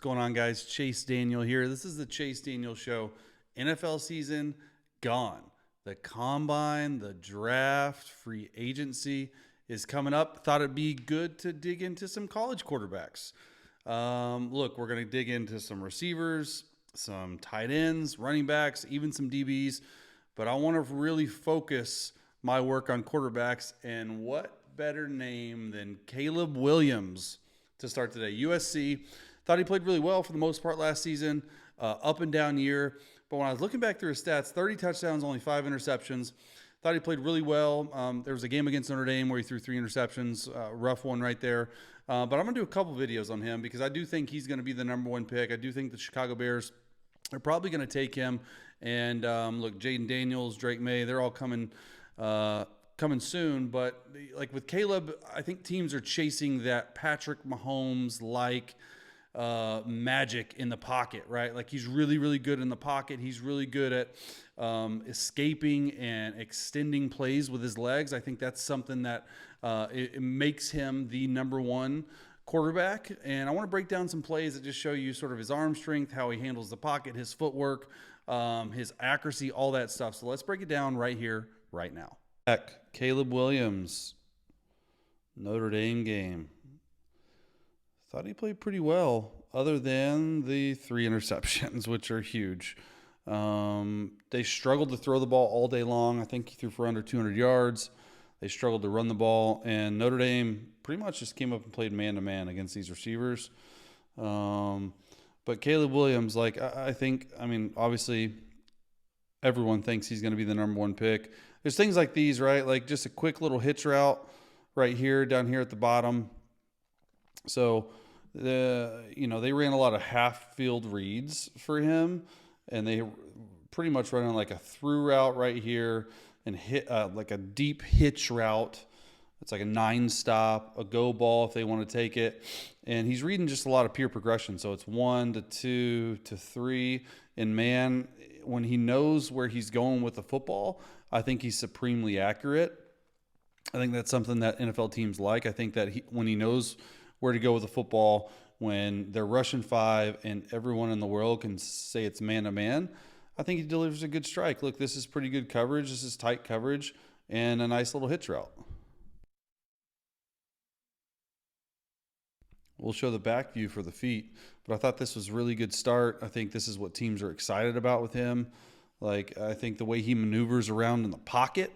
going on, guys? Chase Daniel here. This is the Chase Daniel Show. NFL season gone. The combine, the draft, free agency is coming up. Thought it'd be good to dig into some college quarterbacks. Look, we're going to dig into some receivers, some tight ends, running backs, even some DBs. But I want to really focus my work on quarterbacks. And what better name than Caleb Williams to start today? USC. Thought he played really well for the most part last season, up and down year. But when I was looking back through his stats, 30 touchdowns, only 5 interceptions. Thought he played really well. There was a game against Notre Dame where he threw 3 interceptions, rough one right there. But I'm going to do a couple videos on him because I do think he's going to be the number one pick. I do think the Chicago Bears are probably going to take him. And look, Jaden Daniels, Drake May, they're all coming soon. But like with Caleb, I think teams are chasing that Patrick Mahomes-like magic in the pocket, right? Like he's really, really good in the pocket. He's really good at escaping and extending plays with his legs. I think that's something that it makes him the number one quarterback. And I want to break down some plays that just show you sort of his arm strength, how he handles the pocket, his footwork, his accuracy, all that stuff. So let's break it down right here, right now. Caleb Williams, Notre Dame game. Thought he played pretty well, other than the 3 interceptions, which are huge. They struggled to throw the ball all day long. I think he threw for under 200 yards. They struggled to run the ball, and Notre Dame pretty much just came up and played man-to-man against these receivers. But Caleb Williams, I think, obviously everyone thinks he's going to be the number one pick. There's things like these, right? Like just a quick little hitch route right here, down here at the bottom. So they ran a lot of half field reads for him, and they pretty much run on like a through route right here and hit like a deep hitch route. It's like a 9-stop, a go ball if they want to take it. And he's reading just a lot of pure progression. So it's 1 to 2 to 3. And man, when he knows where he's going with the football, I think he's supremely accurate. I think that's something that NFL teams like. I think that when he knows where to go with the football, when they're rushing 5 and everyone in the world can say it's man-to-man, I think he delivers a good strike. Look, this is pretty good coverage. This is tight coverage and a nice little hitch route. We'll show the back view for the feet, but I thought this was a really good start. I think this is what teams are excited about with him. Like, I think the way he maneuvers around in the pocket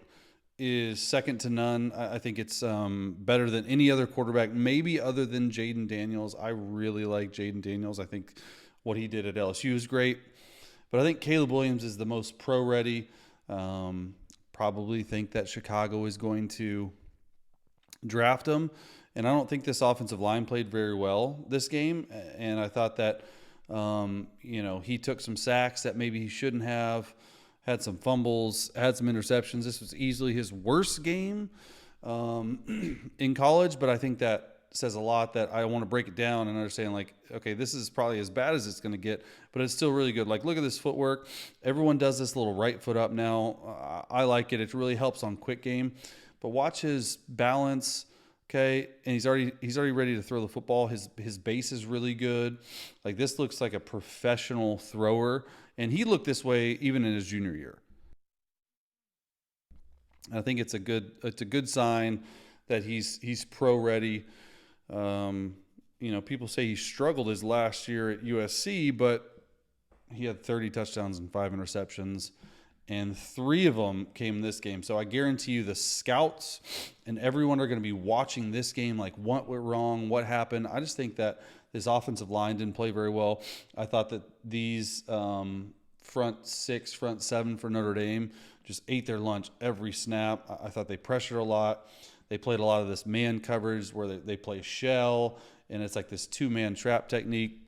is second to none. I think it's better than any other quarterback, maybe other than Jaden Daniels. I really like Jaden Daniels. I think what he did at LSU is great. But I think Caleb Williams is the most pro-ready. Probably think that Chicago is going to draft him. And I don't think this offensive line played very well this game. And I thought that, he took some sacks that maybe he shouldn't have, had some fumbles, had some interceptions. This was easily his worst game in college, but I think that says a lot that I want to break it down and understand, like, okay, this is probably as bad as it's going to get, but it's still really good. Like, look at this footwork. Everyone does this little right foot up now. I like it. It really helps on quick game. But watch his balance. Okay, and he's already ready to throw the football. His base is really good. Like, this looks like a professional thrower, and he looked this way even in his junior year. I think it's a good sign that he's pro ready. People say he struggled his last year at USC, but he had 30 touchdowns and 5 interceptions. And 3 of them came this game. So I guarantee you the scouts and everyone are going to be watching this game like, what went wrong, what happened. I just think that this offensive line didn't play very well. I thought that these front 6, front 7 for Notre Dame just ate their lunch every snap. I thought they pressured a lot. They played a lot of this man coverage where they play shell, and it's like this 2-man trap technique.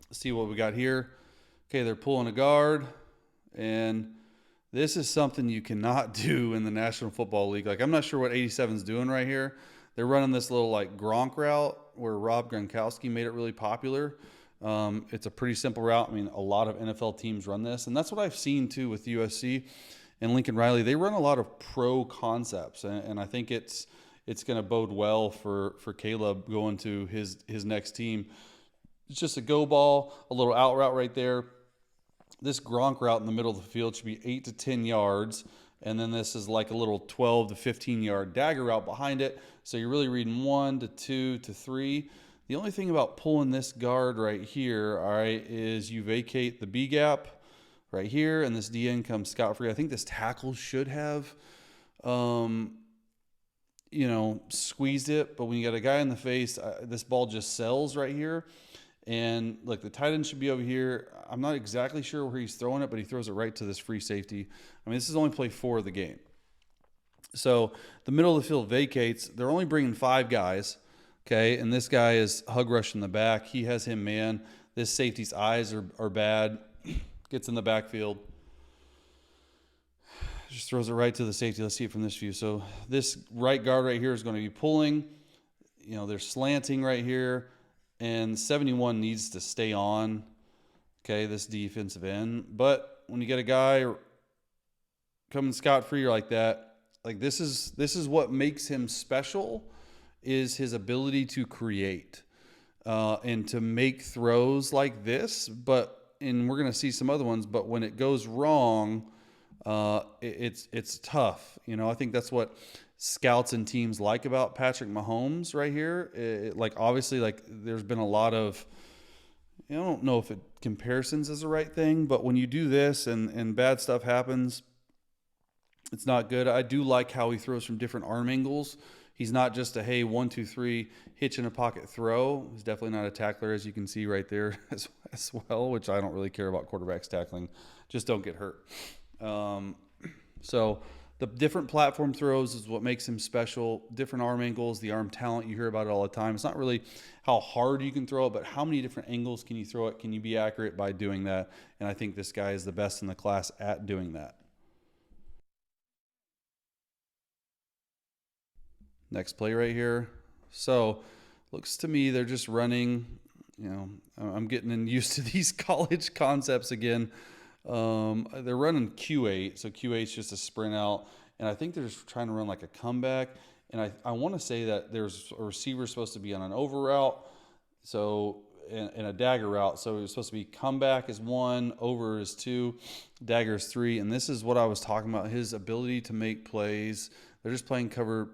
Let's see what we got here. Okay, they're pulling a guard, and this is something you cannot do in the National Football League. Like, I'm not sure what 87's doing right here. They're running this little like Gronk route where Rob Gronkowski made it really popular. It's a pretty simple route. I mean, a lot of NFL teams run this, and that's what I've seen too with USC and Lincoln Riley. They run a lot of pro concepts, and I think it's going to bode well for Caleb going to his next team. It's just a go ball, a little out route right there. This Gronk route in the middle of the field should be 8 to 10 yards. And then this is like a little 12 to 15 yard dagger route behind it. So you're really reading 1 to 2 to 3. The only thing about pulling this guard right here, all right, is you vacate the B gap right here, and this DN comes scot-free. I think this tackle should have, squeezed it. But when you got a guy in the face, this ball just sells right here. And look, the tight end should be over here. I'm not exactly sure where he's throwing it, but he throws it right to this free safety. I mean, this is only play 4 of the game. So the middle of the field vacates. They're only bringing 5 guys, okay? And this guy is hug rushing the back. He has him man. This safety's eyes are bad. Gets in the backfield. Just throws it right to the safety. Let's see it from this view. So this right guard right here is going to be pulling. They're slanting right here. And 71 needs to stay on, okay, this defensive end. But when you get a guy coming scot-free like that, like this is what makes him special, is his ability to create and to make throws like this. And we're going to see some other ones, but when it goes wrong, it's tough. I think that's what scouts and teams like about Patrick Mahomes right here. Obviously, there's been a lot of, I don't know if comparisons is the right thing, but when you do this and bad stuff happens, it's not good. I do like how he throws from different arm angles. He's not just a, hey, 1, 2, 3, hitch in a pocket throw. He's definitely not a tackler, as you can see right there as well, which I don't really care about quarterbacks tackling. Just don't get hurt. So the different platform throws is what makes him special. Different arm angles, the arm talent, you hear about it all the time. It's not really how hard you can throw it, but how many different angles can you throw it? Can you be accurate by doing that? And I think this guy is the best in the class at doing that. Next play right here. So looks to me they're just running, I'm getting used to these college concepts again. They're running Q8, so Q8 is just a sprint out, and I think they're just trying to run like a comeback. And I want to say that there's a receiver supposed to be on an over route, so in a dagger route. So it's supposed to be comeback is 1, over is 2, dagger is 3, and this is what I was talking about, his ability to make plays. They're just playing cover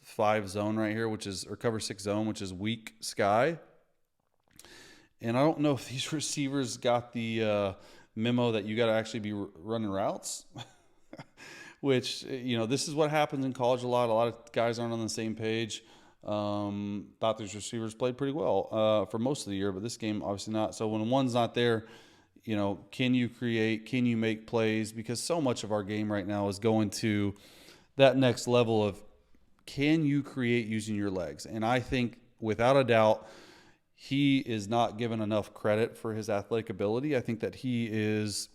5 zone right here, or cover 6 zone, which is weak sky. And I don't know if these receivers got the memo that you got to actually be running routes, which, this is what happens in college a lot. A lot of guys aren't on the same page. Thought these receivers played pretty well for most of the year, but this game obviously not. So when one's not there, can you create? Can you make plays? Because so much of our game right now is going to that next level of, can you create using your legs? And I think without a doubt, he is not given enough credit for his athletic ability. I think that he is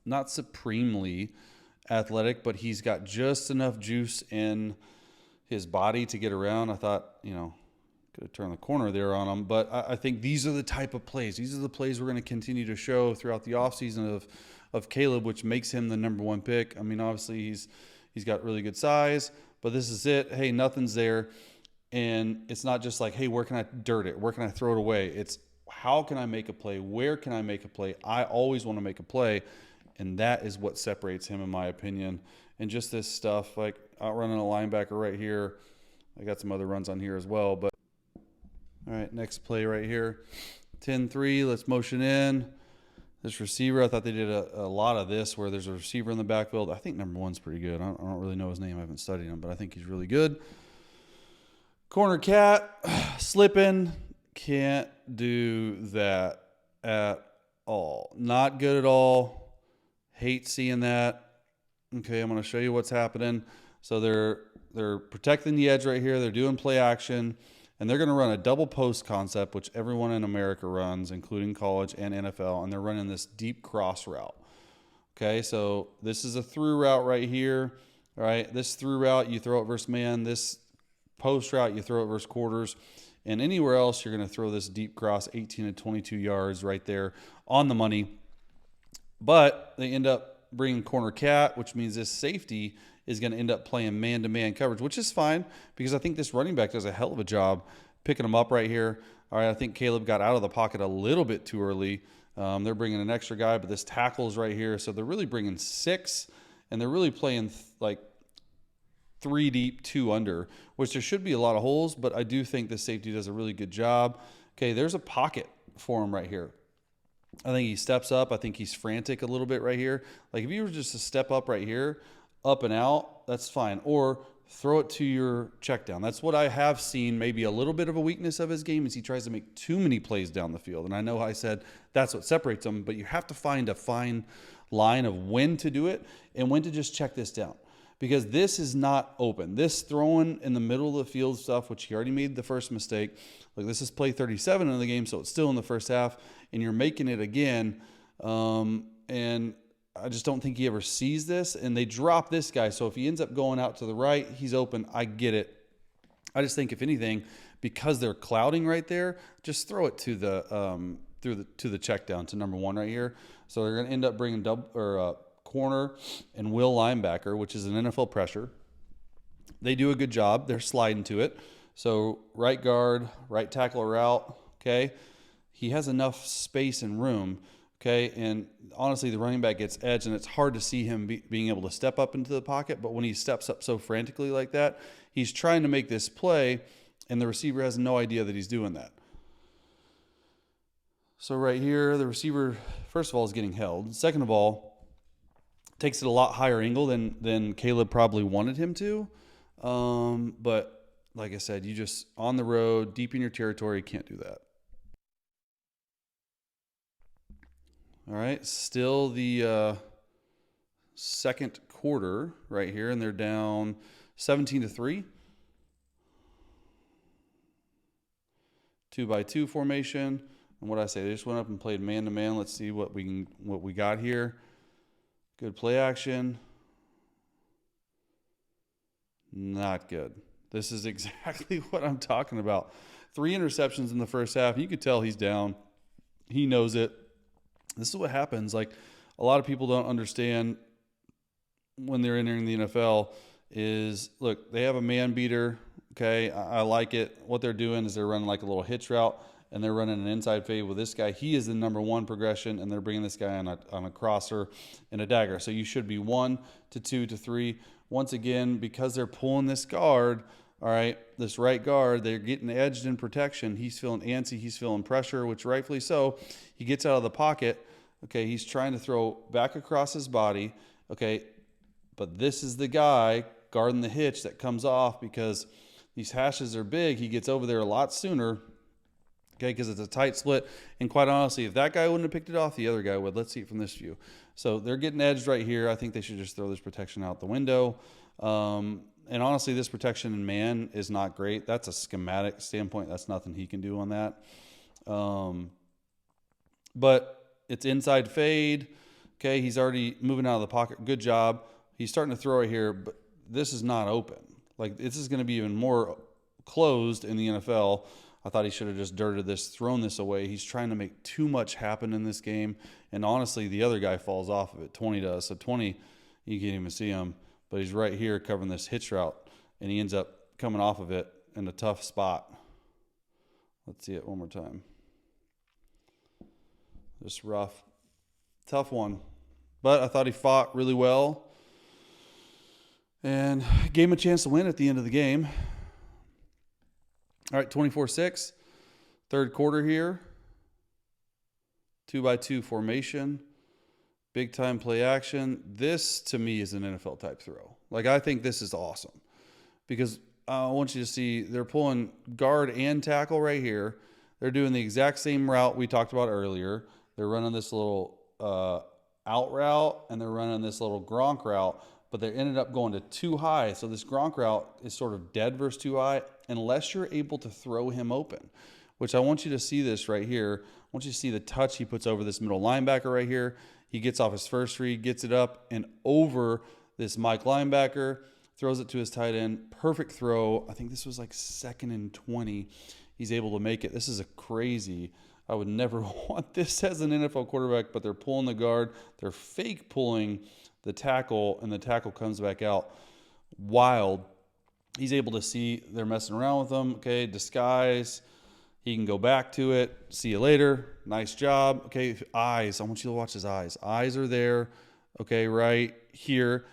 not supremely athletic, but he's got just enough juice in his body to get around. I thought, could have turned the corner there on him. But I think these are the type of plays. These are the plays we're going to continue to show throughout the offseason of Caleb, which makes him the number 1 pick. I mean, obviously he's got really good size, but this is it. Hey, nothing's there. And it's not just like, hey, where can I dirt it? Where can I throw it away? It's how can I make a play? Where can I make a play? I always want to make a play. And that is what separates him, in my opinion. And just this stuff, like outrunning a linebacker right here. I got some other runs on here as well. But all right, next play right here. 10-3, let's motion in. This receiver, I thought they did a lot of this where there's a receiver in the backfield. I think number 1's pretty good. I don't really know his name. I haven't studied him, but I think he's really good. Corner cat, slipping, can't do that at all. Not good at all. Hate seeing that. Okay, I'm going to show you what's happening. So they're protecting the edge right here. They're doing play action, and they're going to run a double post concept, which everyone in America runs, including college and NFL, and they're running this deep cross route. Okay, so this is a through route right here. All right, this through route, you throw it versus man. This post route, you throw it versus quarters. And anywhere else, you're going to throw this deep cross 18 to 22 yards right there on the money. But they end up bringing corner cat, which means this safety is going to end up playing man-to-man coverage, which is fine because I think this running back does a hell of a job picking them up right here. All right, I think Caleb got out of the pocket a little bit too early. They're bringing an extra guy, but this tackle is right here. So they're really bringing 6, and they're really playing like 3 deep, 2 under, which there should be a lot of holes, but I do think the safety does a really good job. Okay, there's a pocket for him right here. I think he steps up. I think he's frantic a little bit right here. Like if you were just to step up right here, up and out, that's fine. Or throw it to your check down. That's what I have seen. Maybe a little bit of a weakness of his game is he tries to make too many plays down the field. And I know I said that's what separates him, but you have to find a fine line of when to do it and when to just check this down. Because this is not open. This throwing in the middle of the field stuff, which he already made the first mistake. Like this is play 37 in the game, so it's still in the first half, and you're making it again. And I just don't think he ever sees this. And they drop this guy, so if he ends up going out to the right, he's open. I get it. I just think if anything, because they're clouding right there, just throw it to the to the check down to number 1 right here. So they're going to end up bringing corner and will linebacker, which is an NFL pressure. They do a good job. They're sliding to it. So right guard, right tackle route, okay? He has enough space and room, okay? And honestly, the running back gets edge, and it's hard to see him being able to step up into the pocket, but when he steps up so frantically like that, he's trying to make this play, and the receiver has no idea that he's doing that. So right here, the receiver, first of all, is getting held. Second of all, takes it a lot higher angle than Caleb probably wanted him to. But like I said, you just on the road, deep in your territory, can't do that. All right, still the second quarter right here, and they're down 17-3. 2-by-2 formation. And what I say, they just went up and played man-to-man. Let's see what we got here. Good play action. Not good. This is exactly what I'm talking about. 3 interceptions in the first half. You could tell he's down. He knows it. This is what happens. Like a lot of people don't understand when they're entering the NFL is, look, they have a man beater. Okay, I like it. What they're doing is they're running like a little hitch route, and they're running an inside fade with this guy. He is the number 1 progression, and they're bringing this guy on a crosser and a dagger. So you should be 1 to 2 to 3. Once again, because they're pulling this guard, all right, this right guard, they're getting edged in protection. He's feeling antsy. He's feeling pressure, which rightfully so. He gets out of the pocket. Okay, he's trying to throw back across his body. Okay, but this is the guy guarding the hitch that comes off because these hashes are big. He gets over there a lot sooner. Okay, because it's a tight split. And quite honestly, if that guy wouldn't have picked it off, the other guy would. Let's see it from this view. So they're getting edged right here. I think they should just throw this protection out the window. And honestly, this protection in man is not great. That's a schematic standpoint. That's nothing he can do on that. But it's inside fade. Okay, he's already moving out of the pocket. Good job. He's starting to throw it here, but this is not open. Like, this is going to be even more closed in the NFL. I thought he should have just dirted this, thrown this away. He's trying to make too much happen in this game. And honestly, the other guy falls off of it. 20 does. So 20, you can't even see him. But he's right here covering this hitch route. And he ends up coming off of it in a tough spot. Let's see it one more time. Just rough. Tough one. But I thought he fought really well. And gave him a chance to win at the end of the game. All right, 24-6. Third quarter here. 2-by-2 formation. Big time play action. This, to me, is an NFL type throw. Like, I think this is awesome. Because I want you to see they're pulling guard and tackle right here. They're doing the exact same route we talked about earlier. They're running this little out route, and they're running this little Gronk route. But they ended up going to too high. So this Gronk route is sort of dead versus too high unless you're able to throw him open, which I want you to see this right here. I want you to see the touch he puts over this middle linebacker right here. He gets off his first read, gets it up and over this Mike linebacker, throws it to his tight end. Perfect throw. I think this was like 2nd and 20. He's able to make it. This is a crazy. I would never want this as an NFL quarterback, but they're pulling the guard. They're fake pulling the tackle, and the tackle comes back out wild. He's able to see they're messing around with him. Okay, disguise. He can go back to it. See you later. Nice job. Okay, eyes. I want you to watch his eyes. Eyes are there. Okay, right here.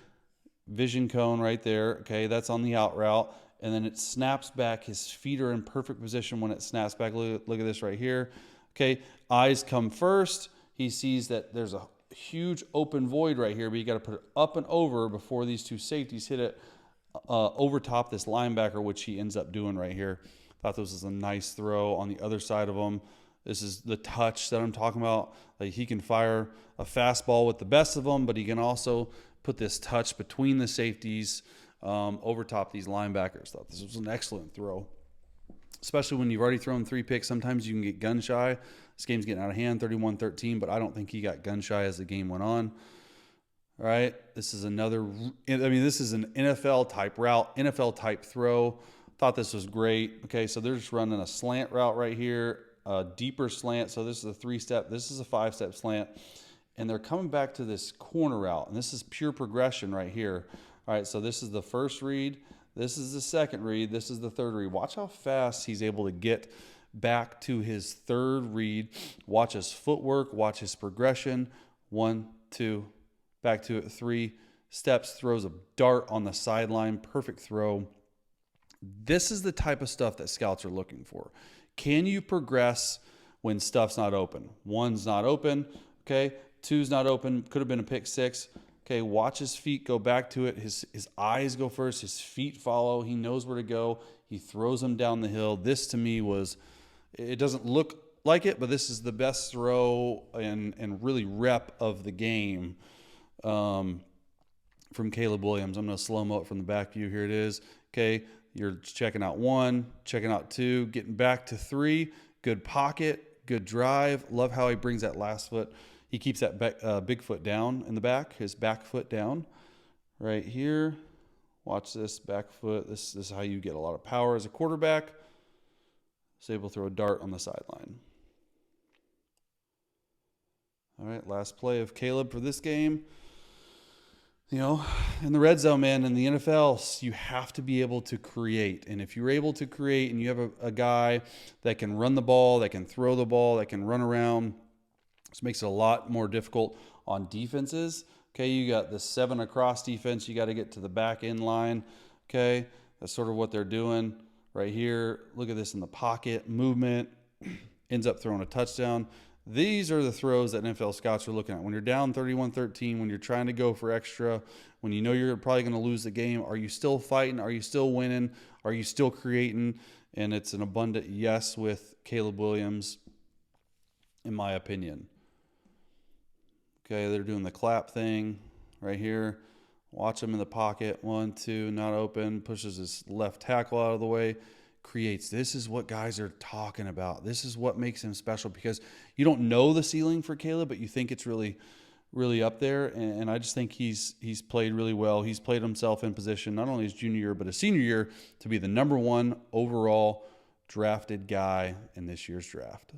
Vision cone right there. Okay, that's on the out route. And then it snaps back. His feet are in perfect position when it snaps back. Look at this right here. Okay, eyes come first. He sees that there's a huge open void right here, but you got to put it up and over before these two safeties hit it over top this linebacker, which he ends up doing right here. Thought this was a nice throw on the other side of him. This is the touch that I'm talking about. Like, he can fire a fastball with the best of them, but he can also put this touch between the safeties over top these linebackers. Thought this was an excellent throw, especially when you've already thrown 3 picks. Sometimes you can get gun shy. This game's getting out of hand, 31-13, but I don't think he got gun shy as the game went on. All right, this is another, this is an NFL type route, NFL type throw. Thought this was great. Okay, so they're just running a slant route right here, a deeper slant. So this is a 3-step, this is a 5-step slant. And they're coming back to this corner route, and this is pure progression right here. All right, so this is the first read. This is the second read. This is the third read. Watch how fast he's able to get back to his third read. Watch his footwork. Watch his progression. 1, 2, back to it. 3 steps. Throws a dart on the sideline. Perfect throw. This is the type of stuff that scouts are looking for. Can you progress when stuff's not open? 1's not open. Okay. 2's not open. Could have been a pick 6. Okay, watch his feet go back to it. His eyes go first. His feet follow. He knows where to go. He throws them down the hill. This, to me, was, it doesn't look like it, but this is the best throw and really rep of the game from Caleb Williams. I'm going to slow-mo it from the back view. Here it is. Okay, you're checking out 1, checking out 2, getting back to 3. Good pocket, good drive. Love how he brings that last foot. He keeps that big foot down in the back, his back foot down right here. Watch this back foot. This is how you get a lot of power as a quarterback. He's able to throw a dart on the sideline. All right, last play of Caleb for this game. You know, in the red zone, man, in the NFL, you have to be able to create. And if you're able to create and you have a guy that can run the ball, that can throw the ball, that can run around, this makes it a lot more difficult on defenses. Okay, you got the 7 across defense. You got to get to the back end line. Okay, that's sort of what they're doing right here. Look at this in the pocket. Movement. Ends up throwing a touchdown. These are the throws that NFL scouts are looking at. When you're down 31-13, when you're trying to go for extra, when you know you're probably going to lose the game, are you still fighting? Are you still winning? Are you still creating? And it's an abundant yes with Caleb Williams, in my opinion. Okay, they're doing the clap thing right here. Watch him in the pocket. 1, 2, not open. Pushes his left tackle out of the way. Creates. This is what guys are talking about. This is what makes him special, because you don't know the ceiling for Caleb, but you think it's really, really up there. And I just think he's played really well. He's played himself in position, not only his junior year, but his senior year, to be the #1 overall drafted guy in this year's draft.